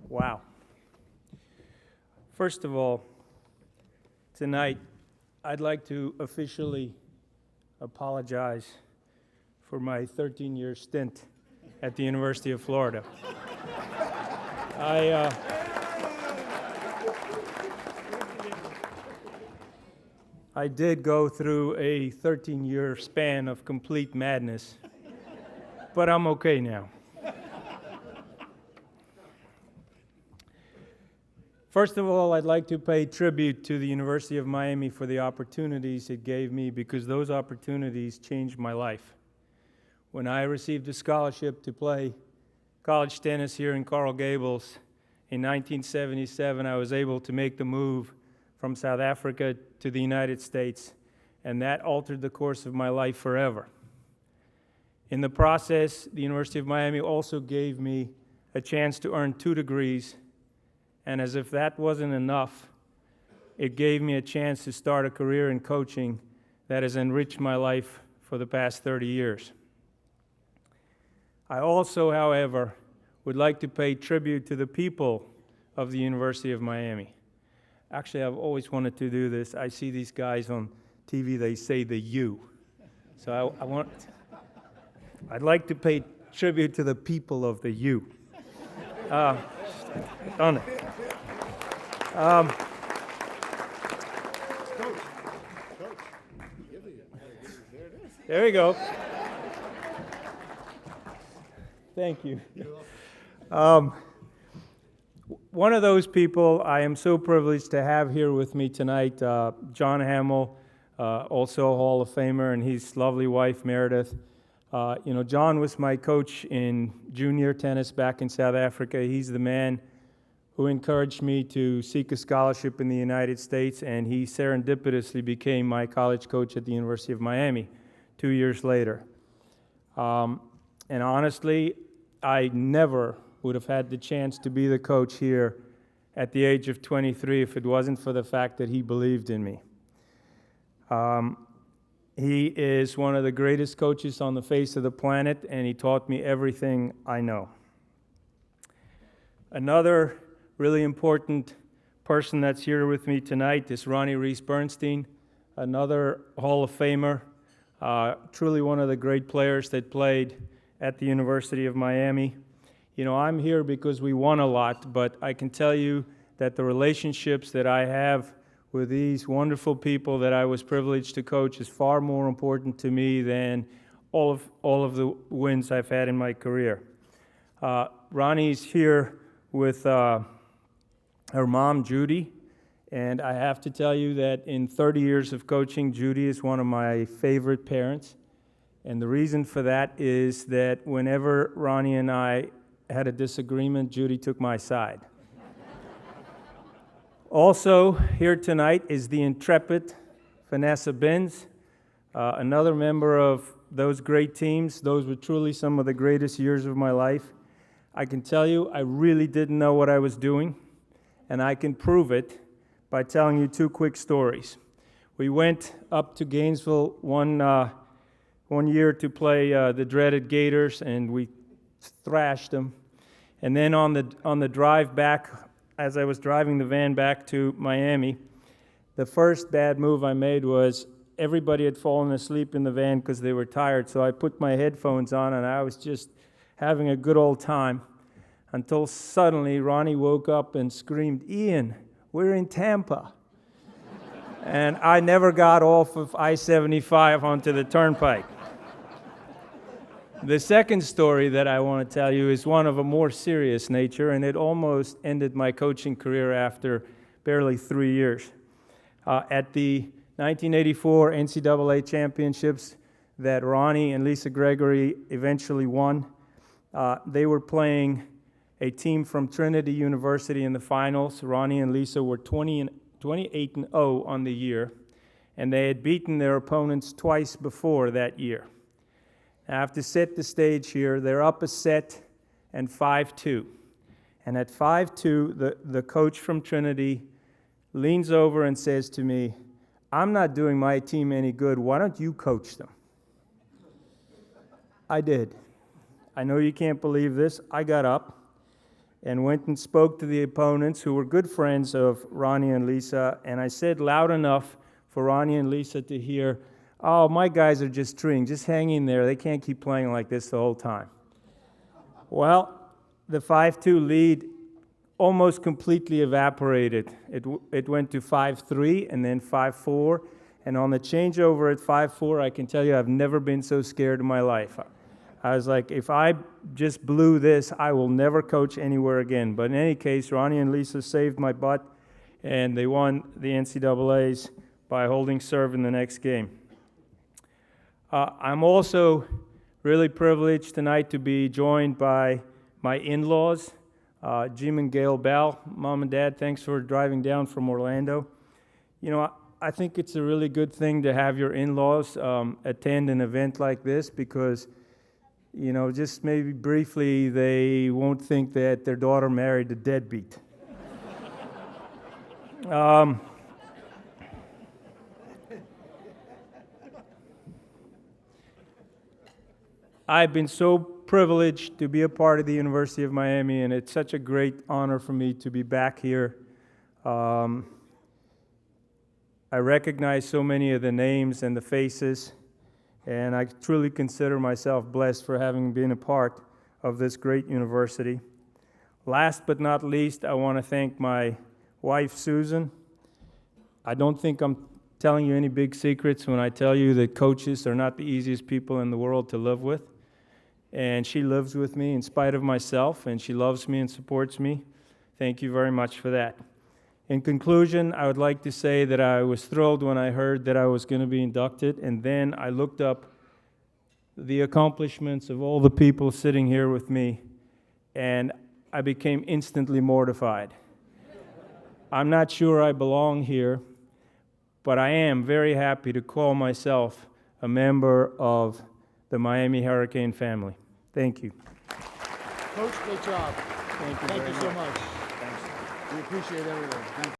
Wow. First of all, tonight, I'd like to officially apologize for my 13-year stint at the University of Florida. I did go through a 13-year span of complete madness, but I'm okay now. First of all, I'd like to pay tribute to the University of Miami for the opportunities it gave me, because those opportunities changed my life. When I received a scholarship to play college tennis here in Coral Gables in 1977, I was able to make the move from South Africa to the United States, and that altered the course of my life forever. In the process, the University of Miami also gave me a chance to earn 2 degrees, and as if that wasn't enough, it gave me a chance to start a career in coaching that has enriched my life for the past 30 years. I also, however, would like to pay tribute to the people of the University of Miami. Actually, I've always wanted to do this. I see these guys on TV, they say the U. So I'd like to pay tribute to the people of the U. Done it. There we go. Thank you. One of those people I am so privileged to have here with me tonight, John Hamill, also a Hall of Famer, and his lovely wife, Meredith. John was my coach in junior tennis back in South Africa. He's the man who encouraged me to seek a scholarship in the United States, and he serendipitously became my college coach at the University of Miami 2 years later. And honestly, I never would have had the chance to be the coach here at the age of 23 if it wasn't for the fact that he believed in me. He is one of the greatest coaches on the face of the planet, and he taught me everything I know. Another really important person that's here with me tonight is Ronnie Reese-Bernstein, another Hall of Famer, truly one of the great players that played at the University of Miami. I'm here because we won a lot, but I can tell you that the relationships that I have with these wonderful people that I was privileged to coach is far more important to me than all of the wins I've had in my career. Ronnie's here with her mom, Judy, and I have to tell you that in 30 years of coaching, Judy is one of my favorite parents. And the reason for that is that whenever Ronnie and I had a disagreement, Judy took my side. Also here tonight is the intrepid Vanessa Binns, another member of those great teams. Those were truly some of the greatest years of my life. I can tell you, I really didn't know what I was doing, and I can prove it by telling you 2 quick stories. We went up to Gainesville one year to play the dreaded Gators, and we thrashed them. And then on the drive back, as I was driving the van back to Miami, the first bad move I made was everybody had fallen asleep in the van because they were tired, so I put my headphones on and I was just having a good old time until suddenly Ronnie woke up and screamed, "Ian, we're in Tampa." And I never got off of I-75 onto the turnpike. The second story that I want to tell you is one of a more serious nature, and it almost ended my coaching career after barely 3 years. At the 1984 NCAA championships that Ronnie and Lisa Gregory eventually won, they were playing a team from Trinity University in the finals. Ronnie and Lisa were 28-0 on the year, and they had beaten their opponents twice before that year. I have to set the stage here. They're up a set and 5-2. And at 5-2, the coach from Trinity leans over and says to me, "I'm not doing my team any good. Why don't you coach them?" I did. I know you can't believe this. I got up and went and spoke to the opponents, who were good friends of Ronnie and Lisa, and I said loud enough for Ronnie and Lisa to hear, "Oh, my guys are just treeing, just hang in there, they can't keep playing like this the whole time." Well, the 5-2 lead almost completely evaporated. It went to 5-3 and then 5-4, and on the changeover at 5-4, I can tell you I've never been so scared in my life. I was like, if I just blew this, I will never coach anywhere again. But in any case, Ronnie and Lisa saved my butt, and they won the NCAAs by holding serve in the next game. I'm also really privileged tonight to be joined by my in-laws, Jim and Gail Bell. Mom and Dad, thanks for driving down from Orlando. You know, I think it's a really good thing to have your in-laws attend an event like this, because, you know, just maybe briefly, they won't think that their daughter married a deadbeat. I've been so privileged to be a part of the University of Miami, and it's such a great honor for me to be back here. I recognize so many of the names and the faces, and I truly consider myself blessed for having been a part of this great university. Last but not least, I want to thank my wife, Susan. I don't think I'm telling you any big secrets when I tell you that coaches are not the easiest people in the world to live with. And she lives with me in spite of myself, and she loves me and supports me. Thank you very much for that. In conclusion, I would like to say that I was thrilled when I heard that I was going to be inducted, and then I looked up the accomplishments of all the people sitting here with me, and I became instantly mortified. I'm not sure I belong here, but I am very happy to call myself a member of the Miami Hurricane family. Thank you. Coach, great job. Thank you so very much. Thanks. We appreciate everything. Thank you.